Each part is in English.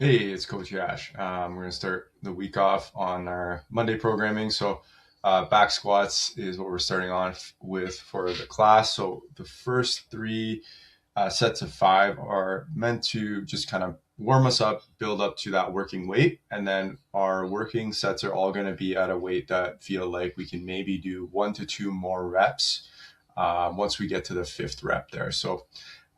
Hey, it's Coach Yash. We're going to start the week off on our Monday programming. So, back squats is what we're starting on with for the class. So, the first three sets of five are meant to just kind of warm us up, build up to that working weight. And then our working sets are all going to be at a weight that feel like we can maybe do 1 to 2 more reps once we get to the fifth rep there. So,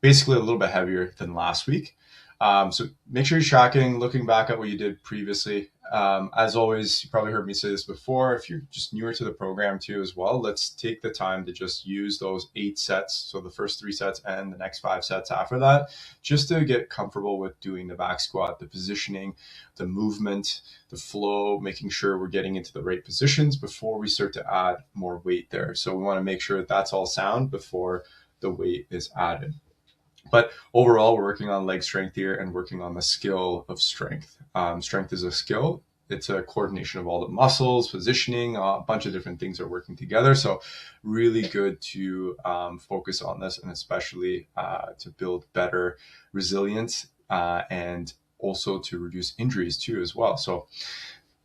basically a little bit heavier than last week. So make sure you're tracking, looking back at what you did previously. As always, you probably heard me say this before. If you're just newer to the program too, as well, let's take the time to just use those 8 sets. So the first 3 sets and the next 5 sets after that, just to get comfortable with doing the back squat, the positioning, the movement, the flow, making sure we're getting into the right positions before we start to add more weight there. So we want to make sure that that's all sound before the weight is added. But overall, we're working on leg strength here and working on the skill of strength. Strength is a skill. It's a coordination of all the muscles, positioning, a bunch of different things are working together. So really good to focus on this, and especially to build better resilience and also to reduce injuries too as well. So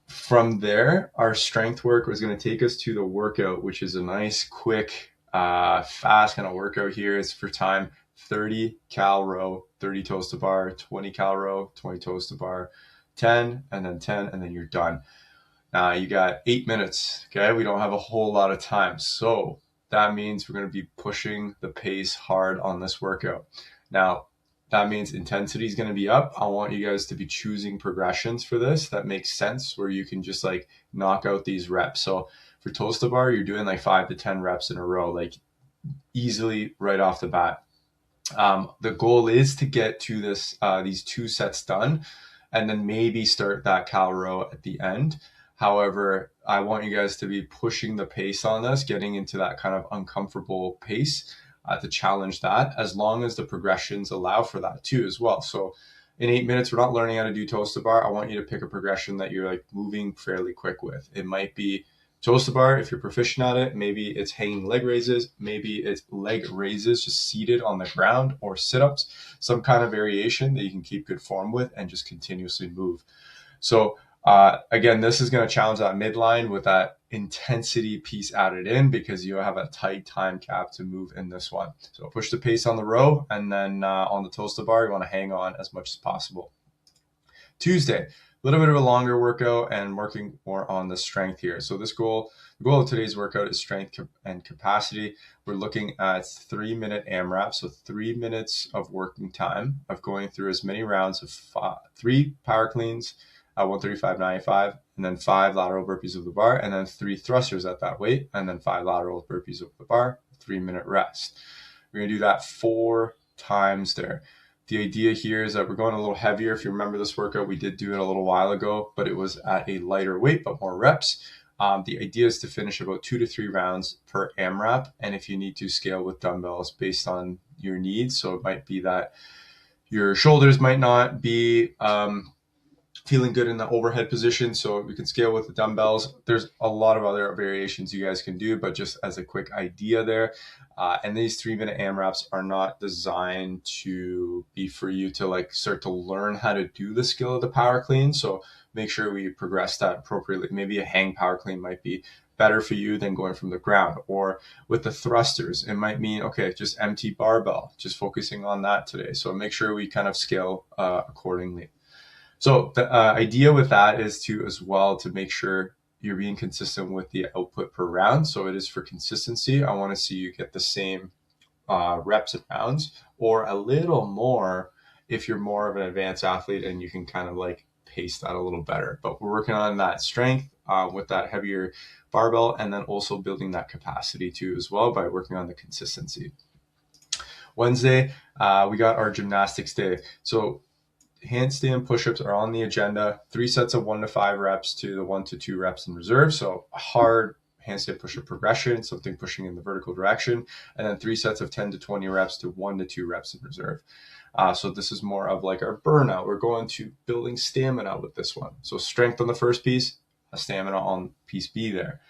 from there, our strength work was going to take us to the workout, which is a nice, quick, fast kind of workout here. It's for time 30 cal row, 30 toes to bar, 20 cal row, 20 toes to bar, 10, and then 10, and then you're done. Now you got 8 minutes. Okay. We don't have a whole lot of time. So that means we're going to be pushing the pace hard on this workout. Now, that means intensity is going to be up. I want you guys to be choosing progressions for this that makes sense, where you can just like knock out these reps. So for toes to bar, you're doing like 5 to 10 reps in a row, like easily right off the bat. The goal is to get to these 2 sets done, and then maybe start that cal row at the end. However, I want you guys to be pushing the pace on this, getting into that kind of uncomfortable pace to challenge that, as long as the progressions allow for that too as well. So in 8 minutes, we're not learning how to do toes to bar. I want you to pick a progression that you're like moving fairly quick with. It might be toes to bar if you're proficient at it. Maybe it's hanging leg raises. Maybe it's leg raises just seated on the ground, or sit-ups, some kind of variation that you can keep good form with and just continuously move. So again, this is going to challenge that midline with that intensity piece added in, because you have a tight time cap to move in this one. So push the pace on the row, and then on the toes to bar, you want to hang on as much as possible. Tuesday, a little bit of a longer workout and working more on the strength here. So the goal of today's workout is strength and capacity. We're looking at 3-minute AMRAP, so 3 minutes of working time of going through as many rounds of 3 power cleans at 135.95, and then 5 lateral burpees of the bar, and then 3 thrusters at that weight, and then 5 lateral burpees of the bar, 3-minute rest. We're going to do that 4 times there. The idea here is that we're going a little heavier. If you remember this workout, we did do it a little while ago, but it was at a lighter weight, but more reps. The idea is to finish about 2 to 3 rounds per AMRAP. And if you need to, scale with dumbbells based on your needs. So it might be that your shoulders might not be feeling good in the overhead position, so we can scale with the dumbbells. There's a lot of other variations you guys can do, but just as a quick idea there. And these 3-minute AMRAPs are not designed to be for you to like start to learn how to do the skill of the power clean. So make sure we progress that appropriately. Maybe a hang power clean might be better for you than going from the ground. Or with the thrusters, it might mean, okay, just empty barbell, just focusing on that today. So make sure we kind of scale accordingly. So the idea with that is to as well to make sure you're being consistent with the output per round. So it is for consistency. I want to see you get the same reps and rounds, or a little more if you're more of an advanced athlete and you can kind of like pace that a little better. But we're working on that strength with that heavier barbell, and then also building that capacity too as well by working on the consistency. Wednesday, we got our gymnastics day. So handstand push-ups are on the agenda. 3 sets of 1 to 5 reps to the 1 to 2 reps in reserve. So a hard handstand push-up progression, something pushing in the vertical direction, and then 3 sets of 10 to 20 reps to 1 to 2 reps in reserve. So this is more of like our burnout. We're going to building stamina with this one. So strength on the first piece, a stamina on piece B there.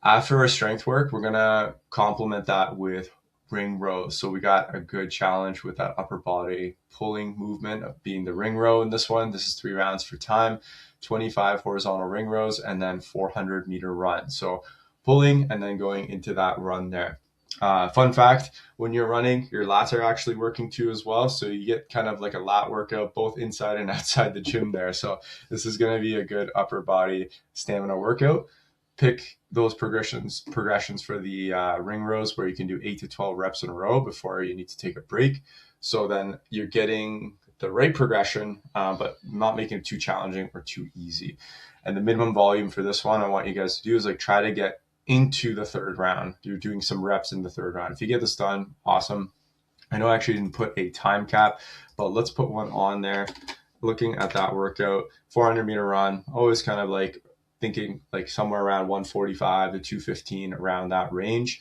After our strength work, we're going to complement that with ring rows. So we got a good challenge with that upper body pulling movement of being the ring row in this one. This is 3 rounds for time, 25 horizontal ring rows, and then 400-meter run. So pulling and then going into that run there. Fun fact, when you're running, your lats are actually working too as well. So you get kind of like a lat workout both inside and outside the gym there. So this is going to be a good upper body stamina workout. Pick those progressions for the ring rows where you can do 8 to 12 reps in a row before you need to take a break. So then you're getting the right progression, but not making it too challenging or too easy. And the minimum volume for this one, I want you guys to do is like try to get into the third round. You're doing some reps in the third round. If you get this done, awesome. I know I actually didn't put a time cap, but let's put one on there. Looking at that workout, 400-meter run, always kind of like thinking like somewhere around 145 to 215, around that range.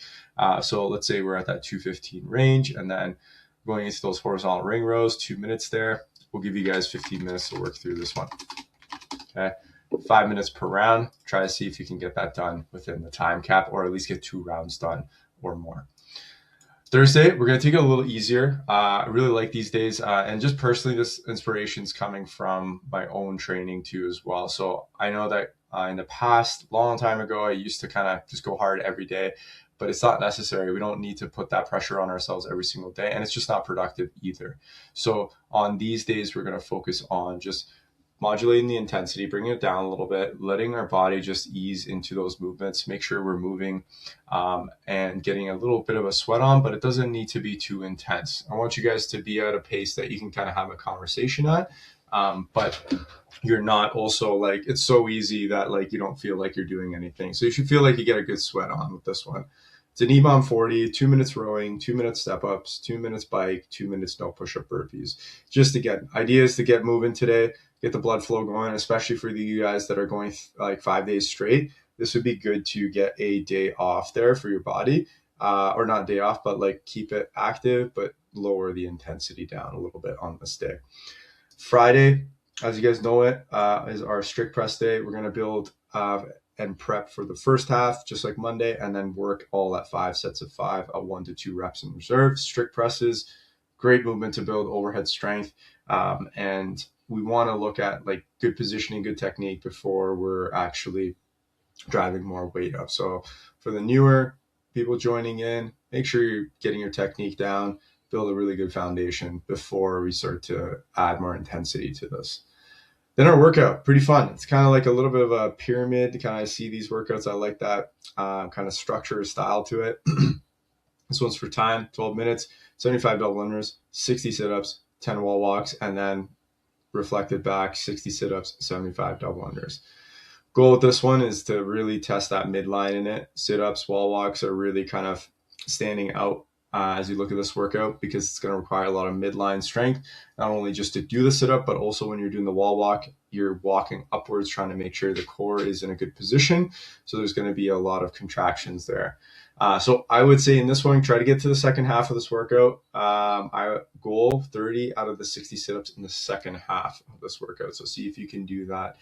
So let's say we're at that 215 range, and then going into those horizontal ring rows, 2 minutes there. We'll give you guys 15 minutes to work through this one. Okay. 5 minutes per round. Try to see if you can get that done within the time cap, or at least get 2 rounds done or more. Thursday, we're going to take it a little easier. I really like these days. And just personally, this inspiration is coming from my own training too as well. So I know that in the past, long time ago, I used to kind of just go hard every day, but it's not necessary. We don't need to put that pressure on ourselves every single day, and it's just not productive either. So on these days, we're going to focus on just modulating the intensity, bringing it down a little bit, letting our body just ease into those movements, make sure we're moving and getting a little bit of a sweat on, but it doesn't need to be too intense. I want you guys to be at a pace that you can kind of have a conversation at, but you're not also like, it's so easy that like you don't feel like you're doing anything. So you should feel like you get a good sweat on with this one. It's an EBOM 40, 2 minutes rowing, 2 minutes step ups, 2 minutes bike, 2 minutes no push up burpees. Just again, ideas to get moving today, get the blood flow going, especially for you guys that are going like 5 days straight. This would be good to get a day off there for your body, or not day off, but like keep it active, but lower the intensity down a little bit on this day. Friday, as you guys know it, is our strict press day. We're going to build and prep for the first half, just like Monday, and then work all at 5 sets of 5 at 1 to 2 reps in reserve. Strict presses, great movement to build overhead strength. And we want to look at like good positioning, good technique before we're actually driving more weight up. So for the newer people joining in, make sure you're getting your technique down, build a really good foundation before we start to add more intensity to this. Then our workout, pretty fun. It's kind of like a little bit of a pyramid to kind of see these workouts. I like that kind of structure style to it. This one's for time, 12 minutes, 75 double unders, 60 sit-ups, 10 wall walks, and then reflected back, 60 sit-ups, 75 double unders. Goal with this one is to really test that midline in it. Sit-ups, wall walks are really kind of standing out as you look at this workout, because it's going to require a lot of midline strength, not only just to do the sit-up, but also when you're doing the wall walk, you're walking upwards, trying to make sure the core is in a good position. So there's going to be a lot of contractions there. So I would say in this one, try to get to the second half of this workout. I goal 30 out of the 60 sit-ups in the second half of this workout. So see if you can do that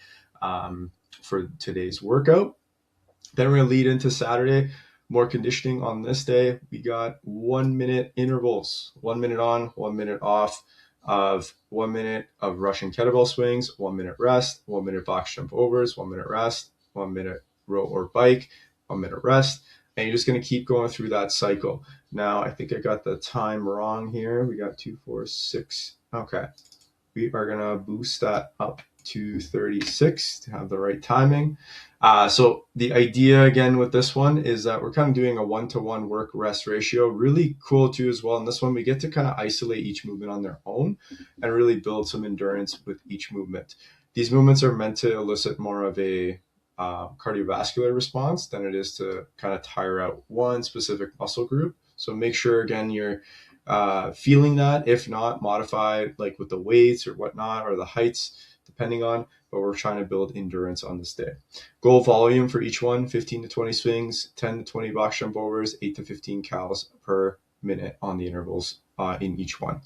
for today's workout. Then we're going to lead into Saturday. More conditioning on this day. We got 1 minute intervals, 1 minute on, 1 minute off, of 1 minute of Russian kettlebell swings, 1 minute rest, 1 minute box jump overs, 1 minute rest, 1 minute row or bike, 1 minute rest. And you're just going to keep going through that cycle. Now, I think I got the time wrong here. We got 2, 4, 6. Okay. We are going to boost that up to 36 to have the right timing. So the idea again with this one is that we're kind of doing a 1-to-1 work rest ratio. Really cool too as well. In this one, we get to kind of isolate each movement on their own and really build some endurance with each movement. These movements are meant to elicit more of a cardiovascular response than it is to kind of tire out one specific muscle group. So make sure again you're feeling that. If not, modify like with the weights or whatnot, or the heights, depending on, but we're trying to build endurance on this day. Goal volume for each one, 15 to 20 swings, 10 to 20 box jump overs, 8 to 15 cals per minute on the intervals in each one.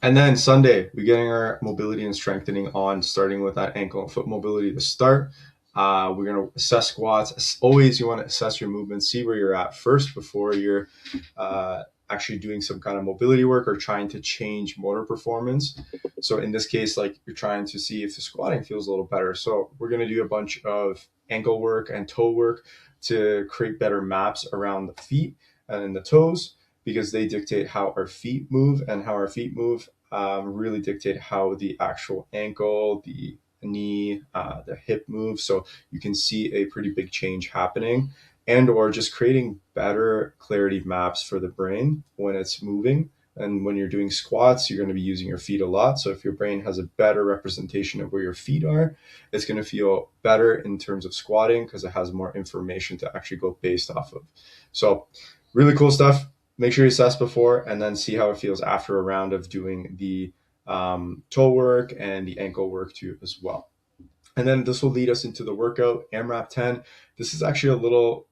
And then Sunday, we're getting our mobility and strengthening on, starting with that ankle and foot mobility to start. We're going to assess squats. As always, you want to assess your movement, see where you're at first before you're actually doing some kind of mobility work or trying to change motor performance. So in this case, like you're trying to see if the squatting feels a little better. So we're going to do a bunch of ankle work and toe work to create better maps around the feet and the toes, because they dictate how our feet move, and how our feet move really dictate how the actual ankle, the knee, the hip move. So you can see a pretty big change happening, and or just creating better clarity maps for the brain when it's moving. And when you're doing squats, you're going to be using your feet a lot. So if your brain has a better representation of where your feet are, it's going to feel better in terms of squatting because it has more information to actually go based off of. So really cool stuff. Make sure you assess before and then see how it feels after a round of doing the toe work and the ankle work too as well. And then this will lead us into the workout, AMRAP 10. This is actually a little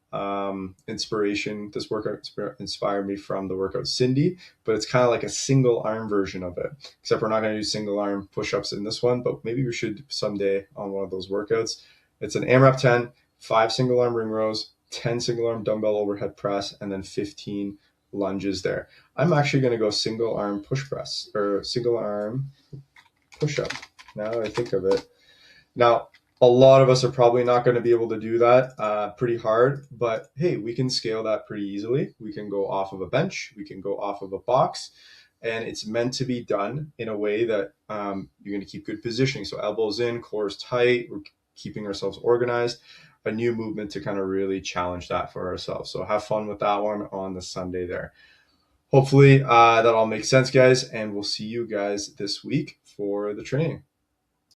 inspiration. This workout inspired me from the workout Cindy, but it's kind of like a single arm version of it, except we're not going to do single arm push-ups in this one, but maybe we should someday on one of those workouts. It's an AMRAP 10, 5 single arm ring rows, 10 single arm dumbbell overhead press, and then 15 lunges there. I'm actually going to go single arm push press or single arm push up. Now that I think of it. Now, a lot of us are probably not going to be able to do that pretty hard, but hey, we can scale that pretty easily. We can go off of a bench, we can go off of a box, and it's meant to be done in a way that you're going to keep good positioning. So elbows in, cores tight, we're keeping ourselves organized. A new movement to kind of really challenge that for ourselves. So have fun with that one on the Sunday there. Hopefully that all makes sense, guys, and we'll see you guys this week for the training.